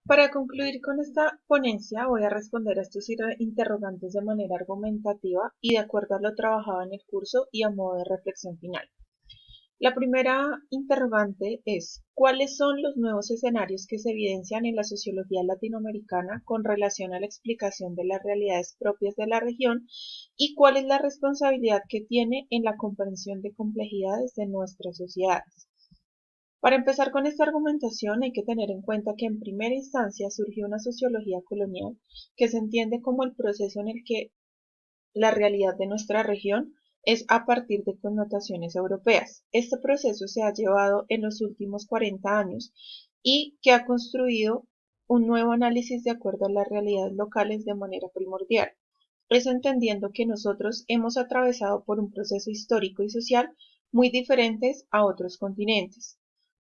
Para concluir con esta ponencia, voy a responder a estos interrogantes de manera argumentativa y de acuerdo a lo trabajado en el curso y a modo de reflexión final. La primera interrogante es: ¿cuáles son los nuevos escenarios que se evidencian en la sociología latinoamericana con relación a la explicación de las realidades propias de la región y cuál es la responsabilidad que tiene en la comprensión de complejidades de nuestras sociedades? Para empezar con esta argumentación hay que tener en cuenta que en primera instancia surgió una sociología colonial que se entiende como el proceso en el que la realidad de nuestra región es a partir de connotaciones europeas. Este proceso se ha llevado en los últimos 40 años y que ha construido un nuevo análisis de acuerdo a las realidades locales de manera primordial. Eso entendiendo que nosotros hemos atravesado por un proceso histórico y social muy diferentes a otros continentes.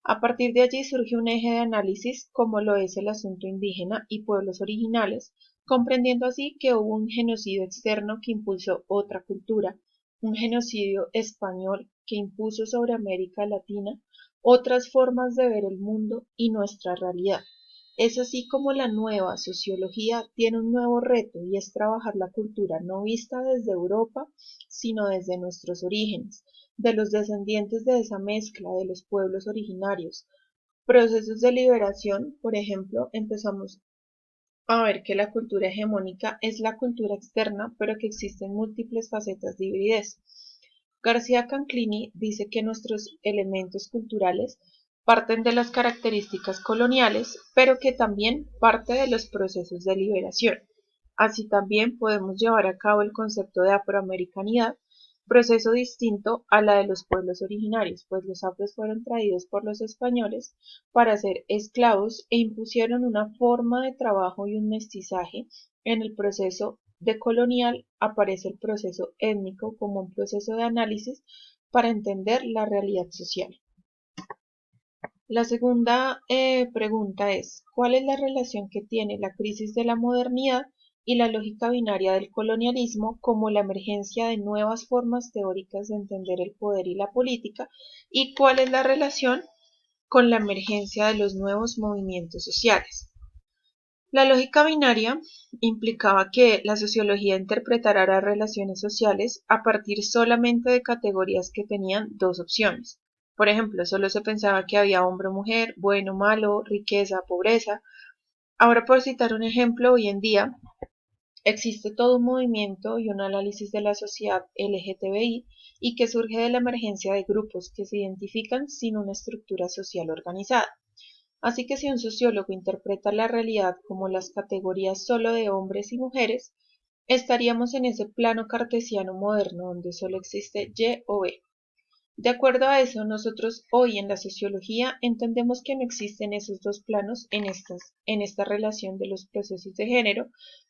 A partir de allí surge un eje de análisis como lo es el asunto indígena y pueblos originales, comprendiendo así que hubo un genocidio externo que impulsó otra cultura, un genocidio español que impuso sobre América Latina otras formas de ver el mundo y nuestra realidad. Es así como la nueva sociología tiene un nuevo reto y es trabajar la cultura no vista desde Europa, sino desde nuestros orígenes, de los descendientes de esa mezcla de los pueblos originarios. Procesos de liberación, por ejemplo, empezamos a ver que la cultura hegemónica es la cultura externa, pero que existen múltiples facetas de hibridez. García Canclini dice que nuestros elementos culturales parten de las características coloniales, pero que también parte de los procesos de liberación. Así también podemos llevar a cabo el concepto de afroamericanidad, proceso distinto a la de los pueblos originarios, pues los afros fueron traídos por los españoles para ser esclavos e impusieron una forma de trabajo y un mestizaje. En el proceso decolonial aparece el proceso étnico como un proceso de análisis para entender la realidad social. La segunda pregunta es: ¿cuál es la relación que tiene la crisis de la modernidad y la lógica binaria del colonialismo como la emergencia de nuevas formas teóricas de entender el poder y la política? ¿Y cuál es la relación con la emergencia de los nuevos movimientos sociales? La lógica binaria implicaba que la sociología interpretara las relaciones sociales a partir solamente de categorías que tenían dos opciones. Por ejemplo, solo se pensaba que había hombre o mujer, bueno, malo, riqueza, pobreza. Ahora, por citar un ejemplo, hoy en día existe todo un movimiento y un análisis de la sociedad LGTBI y que surge de la emergencia de grupos que se identifican sin una estructura social organizada. Así que si un sociólogo interpreta la realidad como las categorías solo de hombres y mujeres, estaríamos en ese plano cartesiano moderno donde solo existe Y o B. De acuerdo a eso, nosotros hoy en la sociología entendemos que no existen esos dos planos en esta relación de los procesos de género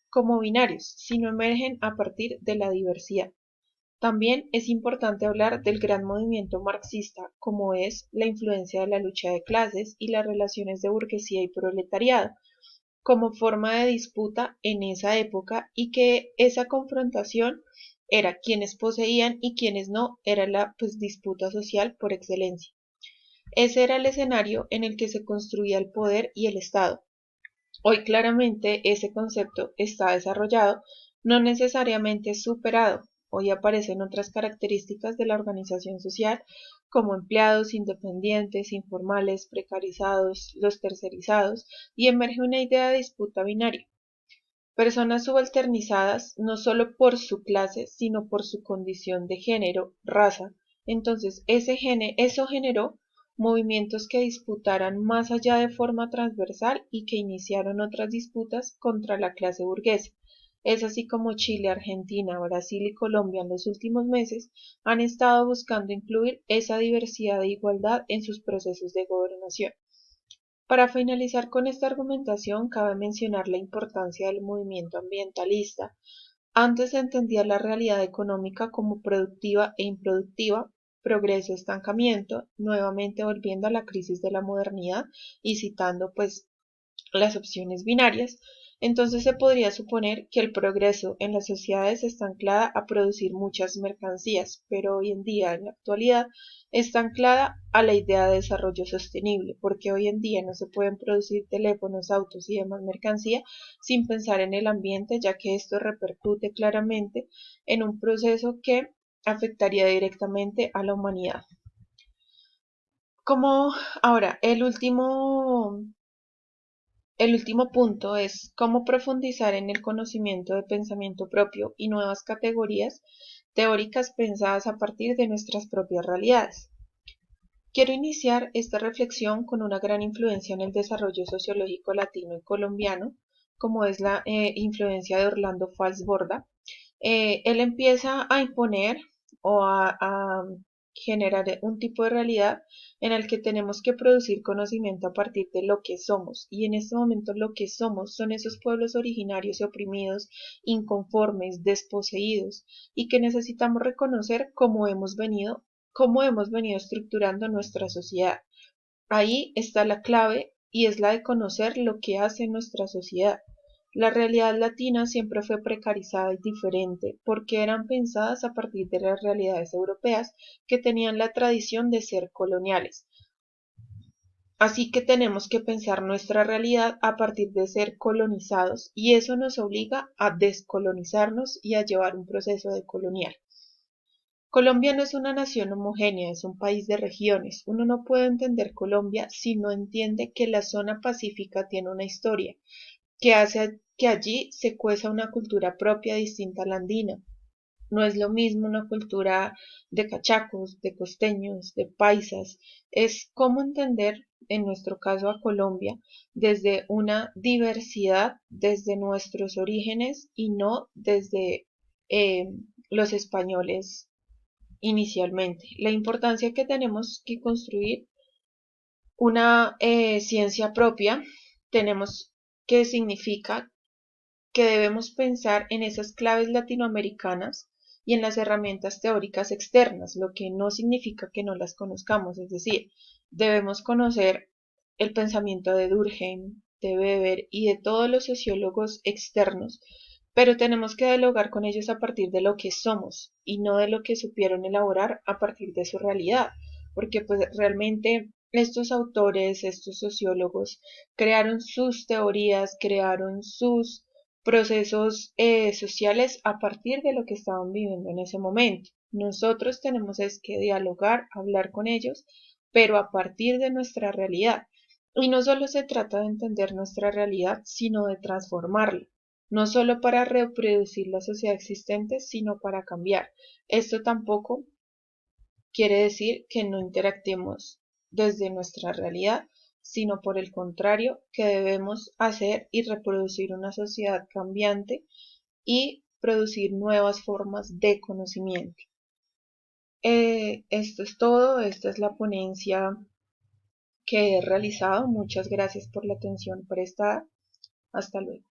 como binarios, sino emergen a partir de la diversidad. También es importante hablar del gran movimiento marxista, como es la influencia de la lucha de clases y las relaciones de burguesía y proletariado, como forma de disputa en esa época y que esa confrontación era quienes poseían y quienes no, era la disputa social por excelencia. Ese era el escenario en el que se construía el poder y el Estado. Hoy claramente ese concepto está desarrollado, no necesariamente superado. Hoy aparecen otras características de la organización social como empleados independientes, informales, precarizados, los tercerizados, y emerge una idea de disputa binaria. Personas subalternizadas no solo por su clase, sino por su condición de género, raza. Entonces, eso generó movimientos que disputaran más allá de forma transversal y que iniciaron otras disputas contra la clase burguesa. Es así como Chile, Argentina, Brasil y Colombia en los últimos meses han estado buscando incluir esa diversidad e igualdad en sus procesos de gobernación. Para finalizar con esta argumentación, cabe mencionar la importancia del movimiento ambientalista. Antes se entendía la realidad económica como productiva e improductiva, progreso, estancamiento, nuevamente volviendo a la crisis de la modernidad y citando las opciones binarias, entonces se podría suponer que el progreso en las sociedades está anclada a producir muchas mercancías, pero hoy en día, en la actualidad, está anclada a la idea de desarrollo sostenible, porque hoy en día no se pueden producir teléfonos, autos y demás mercancía sin pensar en el ambiente, ya que esto repercute claramente en un proceso que afectaría directamente a la humanidad. Como ahora, el último punto es cómo profundizar en el conocimiento de pensamiento propio y nuevas categorías teóricas pensadas a partir de nuestras propias realidades. Quiero iniciar esta reflexión con una gran influencia en el desarrollo sociológico latino y colombiano, como es la influencia de Orlando Falsborda. Él empieza a imponer o a generar un tipo de realidad en el que tenemos que producir conocimiento a partir de lo que somos. Y en este momento lo que somos son esos pueblos originarios y oprimidos, inconformes, desposeídos, y que necesitamos reconocer cómo hemos venido estructurando nuestra sociedad. Ahí está la clave y es la de conocer lo que hace nuestra sociedad. La realidad latina siempre fue precarizada y diferente porque eran pensadas a partir de las realidades europeas que tenían la tradición de ser coloniales. Así que tenemos que pensar nuestra realidad a partir de ser colonizados y eso nos obliga a descolonizarnos y a llevar un proceso decolonial. Colombia no es una nación homogénea, es un país de regiones. Uno no puede entender Colombia si no entiende que la zona pacífica tiene una historia, que hace que allí se cueza una cultura propia distinta a la andina. No es lo mismo una cultura de cachacos, de costeños, de paisas. Es cómo entender, en nuestro caso a Colombia, desde una diversidad, desde nuestros orígenes y no desde los españoles inicialmente. La importancia que tenemos que construir una ciencia propia, tenemos que significa que debemos pensar en esas claves latinoamericanas y en las herramientas teóricas externas, lo que no significa que no las conozcamos, es decir, debemos conocer el pensamiento de Durkheim, de Weber y de todos los sociólogos externos, pero tenemos que dialogar con ellos a partir de lo que somos y no de lo que supieron elaborar a partir de su realidad, porque pues realmente estos autores, estos sociólogos crearon sus teorías, crearon sus procesos sociales a partir de lo que estaban viviendo en ese momento. Nosotros tenemos es que dialogar, hablar con ellos, pero a partir de nuestra realidad. Y no solo se trata de entender nuestra realidad, sino de transformarla, no solo para reproducir la sociedad existente, sino para cambiar. Esto tampoco quiere decir que no interactuemos desde nuestra realidad, sino por el contrario, que debemos hacer y reproducir una sociedad cambiante y producir nuevas formas de conocimiento. Esto es todo, esta es la ponencia que he realizado. Muchas gracias por la atención prestada. Hasta luego.